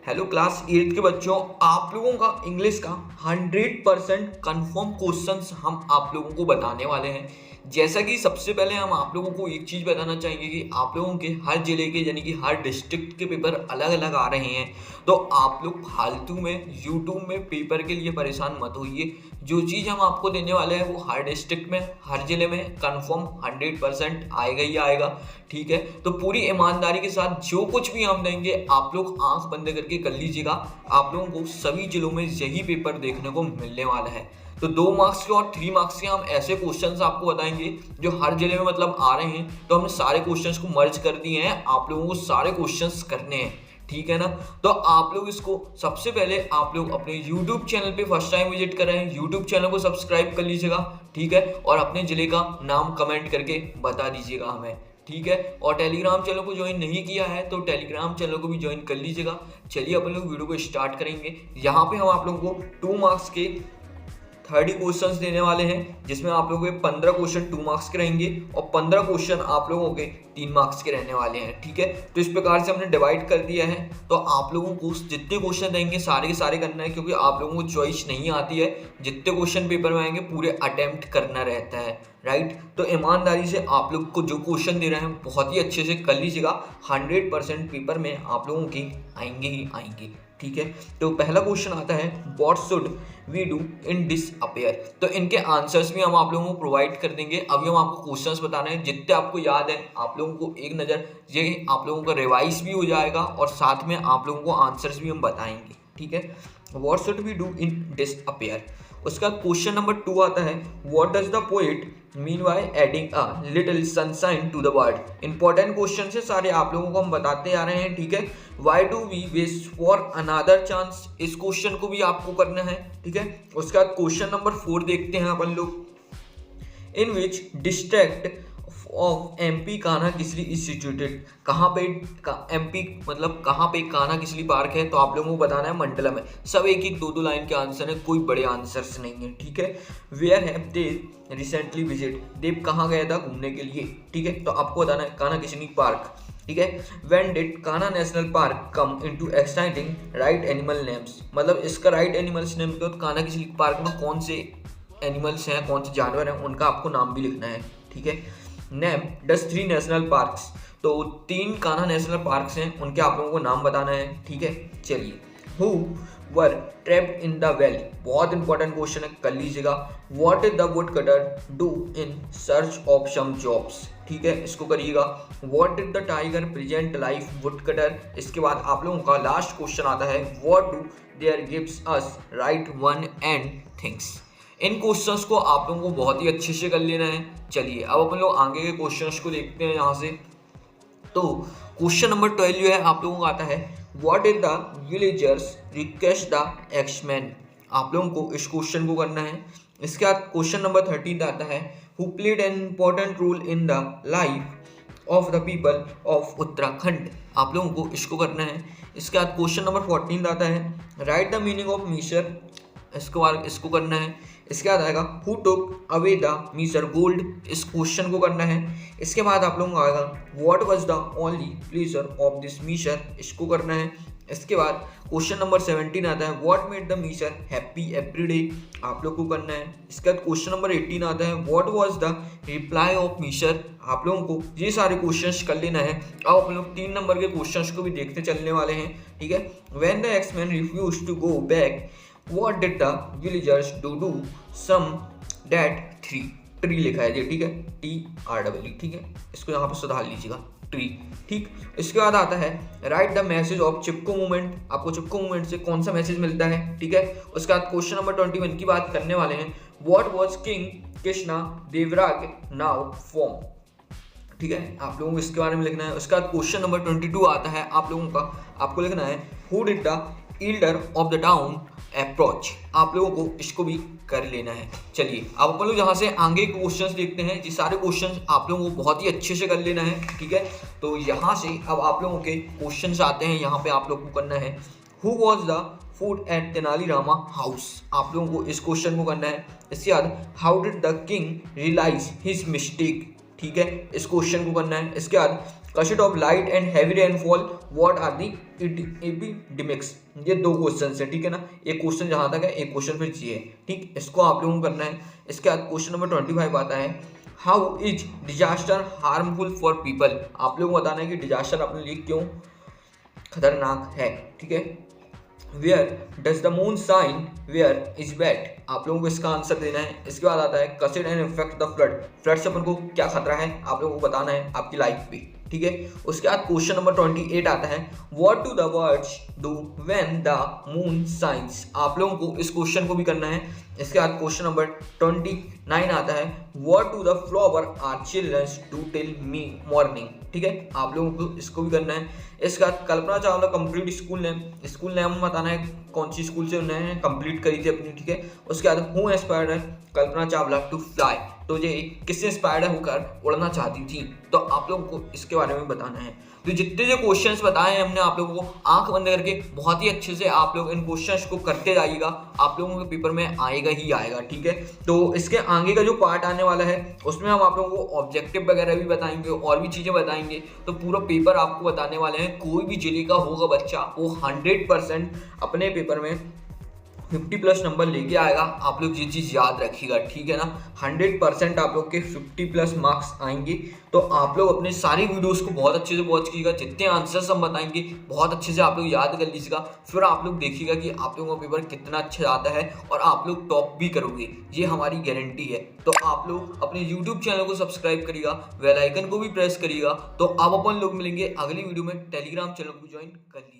Hello class 8 के बच्चों, आप लोगों का इंग्लिश का 100% कंफर्म क्वेश्चंस हम आप लोगों को बताने वाले हैं। जैसा कि सबसे पहले हम आप लोगों को एक चीज़ बताना चाहेंगे कि आप लोगों के हर जिले के यानी कि हर डिस्ट्रिक्ट के पेपर अलग अलग आ रहे हैं। तो आप लोग फालतू में यूट्यूब में पेपर के लिए परेशान मत होइए। जो चीज़ हम आपको देने वाले हैं वो हर डिस्ट्रिक्ट में हर जिले में कंफर्म 100% आएगा ही आएगा। ठीक है, तो पूरी ईमानदारी के साथ जो कुछ भी हम देंगे आप लोग आंख बंद करके कर लीजिएगा। आप लोगों को सभी जिलों में यही पेपर देखने को मिलने वाला है। तो 2 मार्क्स के और 3 मार्क्स के हम ऐसे क्वेश्चंस आपको बताएंगे जो हर जिले में मतलब आ रहे हैं। तो हमने सारे क्वेश्चंस को मर्ज कर दिए हैं, आप लोगों को सारे क्वेश्चंस करने हैं। ठीक है ना। तो आप लोग इसको सबसे पहले आप लोग अपने YouTube चैनल पे फर्स्ट टाइम विजिट कर रहे हैं, YouTube चैनल को सब्सक्राइब कर लीजिएगा। ठीक है, और अपने जिले का नाम कमेंट करके बता दीजिएगा हमें। ठीक है, और टेलीग्राम चैनल को ज्वाइन नहीं किया है तो टेलीग्राम चैनल को भी ज्वाइन कर लीजिएगा। चलिए अपन लोग वीडियो को स्टार्ट करेंगे। यहाँ पे हम आप लोगों को 2 मार्क्स के 30 क्वेश्चंस देने वाले हैं, जिसमें आप लोगों के 15 क्वेश्चन 2 मार्क्स के रहेंगे और 15 क्वेश्चन आप लोगों के 3 मार्क्स के रहने वाले हैं। ठीक है, तो इस प्रकार से हमने डिवाइड कर दिया है। तो आप लोगों को जितने क्वेश्चन देंगे सारे के सारे करना है, क्योंकि आप लोगों को चॉइस नहीं आती है। जितने क्वेश्चन पेपर में आएंगे पूरे अटेम्प्ट करना रहता है। राइट, तो ईमानदारी से आप लोग को जो क्वेश्चन दे रहे हैं बहुत ही अच्छे से कर लीजिएगा। 100% पेपर में आप लोगों की आएंगे ही आएंगे। ठीक है, तो पहला क्वेश्चन आता है what should we do in disappear. तो इनके आंसर्स भी हम आप लोगों को प्रोवाइड कर देंगे। अभी हम आपको क्वेश्चंस बता रहे हैं, जितने आपको याद है आप लोगों को एक नज़र ये आप लोगों का रिवाइज भी हो जाएगा और साथ में आप लोगों को आंसर्स भी हम बताएंगे। ठीक है, what should we do in disappear. उसका क्वेश्चन नंबर 2 आता है what does the poet mean by adding a little sunshine to the world. Important question से सारे आप लोगों को हम बताते आ रहे हैं। ठीक है, why do we wish for another chance, इस क्वेश्चन को भी आपको करना है। ठीक है, उसके बाद क्वेश्चन नंबर 4 देखते हैं अपन लोग। In which district of MP Kanha Kisli instituted. कहाँ पे एमपी मतलब कहाँ पे कान्हा किसली पार्क है, तो आप लोगों को बताना है मंडलम है। सब एक एक 2-2 लाइन के आंसर है, कोई बड़े आंसर्स नहीं है। ठीक है, where have they recently visit, Dev कहाँ गया था घूमने के लिए। ठीक है, तो आपको बताना है कान्हा किसली पार्क। ठीक है, when did Kanha national park come into exciting right animal names, मतलब इसका राइट एनिमल्स नेम तो कान्हा किसली पार्क में कौन से एनिमल्स हैं, कौन से जानवर हैं, उनका आपको नाम भी लिखना है। ठीक है, नेम डस 3 नेशनल पार्क्स, तो 3 कान्हा नेशनल पार्क्स हैं, उनके आप लोगों को नाम बताना है। ठीक है, चलिए। Who were trapped in the valley, बहुत इंपॉर्टेंट क्वेश्चन है, कर लीजिएगा। What is the wood cutter do in search of some jobs. ठीक है, इसको करिएगा। What did the tiger present life wood cutter. इसके बाद आप लोगों का लास्ट क्वेश्चन आता है what do there gives us right one and things. इन क्वेश्चंस को आप लोगों को बहुत ही अच्छे से कर लेना है। चलिए अब अपन लोग आगे के क्वेश्चंस को देखते हैं यहाँ से। तो क्वेश्चन नंबर 12 जो है आप लोगों को आता है what is the villagers request the axeman. आप लोगों को इस क्वेश्चन को करना है। इसके बाद क्वेश्चन नंबर 13 आता है who played an important role in the life of the people of Uttarakhand. आप लोगों को इसको करना है। इसके बाद क्वेश्चन नंबर 14 आता है right the meaning of Meeser, इसको करना है। इसके बाद आएगा who took away the Meeser gold, इस क्वेश्चन को करना है। इसके बाद आप लोगों को आएगा what was the only pleasure of this Meeser, इसको करना है। इसके बाद क्वेश्चन नंबर 17 आता है what made the Meeser happy every day, आप लोग को करना है। इसके बाद क्वेश्चन नंबर 18 आता है what was the reply off Meeser. आप लोगों को ये सारे क्वेश्चंस कर लेना है। अब आप लोग 3 नंबर के क्वेश्चंस को भी देखते चलने वाले हैं। ठीक है, when the axeman refuse to go back What did the villagers do some that tree लिखा है जी। ठीक है, TREE। ठीक है, इसको यहाँ पे सुधार लीजिएगा, ट्री। ठीक, इसके बाद आता है right the message of Chipko movement. आपको चिपको मूवमेंट से कौन सा मैसेज मिलता है। ठीक है, उसके बाद क्वेश्चन नंबर 21 की बात करने वाले हैं what was king Krishna Devaraya known for. ठीक है, आप लोगों को इसके बारे में लिखना है। उसके बाद क्वेश्चन नंबर 22 आता है आप लोगों का, आपको लिखना है who did the Elder of the town approach. आप लोगों को इसको भी कर लेना है। चलिए अब अपन लोग यहाँ से आगे क्वेश्चंस देखते हैं। ये सारे क्वेश्चंस आप लोगों को बहुत ही अच्छे से कर लेना है। ठीक है, तो यहाँ से अब आप लोगों के क्वेश्चंस आते हैं। यहाँ पे आप लोग को करना है who was the food at Tenali Rama house. आप लोगों को इस क्वेश्चन को करना है। इसके बाद how did the king realise his mistake. ठीक है, इस क्वेश्चन को करना है। इसके बाद causes of light and heavy rainfall, what are the epidemics. ये 2 क्वेश्चन है, ठीक है ना। एक क्वेश्चन जहां तक है, एक क्वेश्चन फिर जी है, ठीक। इसको आप लोगों को करना है। इसके बाद क्वेश्चन नंबर 25 आता है, how is disaster harmful for people. आप लोगों को बताना है कि डिजास्टर अपने लिए क्यों खतरनाक है, ठीक है। Where does the moon shine, where is wait. आप लोगों को इसका आंसर देना है। इसके बाद आता है causes and effect the flood. Flood से अपन को क्या खतरा है, आप लोगों को बताना है आपकी लाइफ पे, ठीक है। उसके बाद क्वेश्चन नंबर 28 आता है, what do the birds do when the moon science. आप लोगों को इस क्वेश्चन को भी करना है। इसके बाद क्वेश्चन नंबर 29 आता है, what do the flower are childrens do tell me morning, ठीक है। आप लोगों को इसको भी करना है। इसके बाद Kalpana Chawla complete school name बताना है, कौन सी स्कूल से उन्होंने कंप्लीट करी थी अपनी, ठीक है। उसके बाद who inspired Kalpana Chawla to fly, तो ये किससे इंस्पायर्ड होकर उड़ना चाहती थी, तो आप लोगों को इसके बारे में बताना है। तो जितने जो क्वेश्चंस बताए हैं हमने आप लोगों को, आंख बंद करके बहुत ही अच्छे से आप लोग इन क्वेश्चंस को करते जाइएगा, आप लोगों के पेपर में आएगा ही आएगा, ठीक है। तो इसके आगे का जो पार्ट आने वाला है उसमें हम आप लोगों को ऑब्जेक्टिव वगैरह भी बताएंगे और भी चीज़ें बताएंगे। तो पूरा पेपर आपको बताने वाले हैं। कोई भी जिले का होगा बच्चा वो 100% अपने पेपर में 50+ नंबर लेके आएगा। आप लोग ये चीज़ याद रखिएगा, ठीक है ना। 100% आप लोग के 50+ मार्क्स आएंगे। तो आप लोग अपने सारी वीडियोस को बहुत अच्छे से वॉच कीजिएगा। जितने आंसर्स हम बताएंगे बहुत अच्छे से आप लोग याद कर लीजिएगा। फिर आप लोग देखिएगा कि आप लोगों का पेपर कितना अच्छा जाता है और आप लोग टॉप भी करोगे, ये हमारी गारंटी है। तो आप लोग अपने यूट्यूब चैनल को सब्सक्राइब करिएगा, बेल आइकन को भी प्रेस करिएगा। तो आप अपन लोग मिलेंगे अगली वीडियो में। टेलीग्राम चैनल को ज्वाइन कर लीजिए।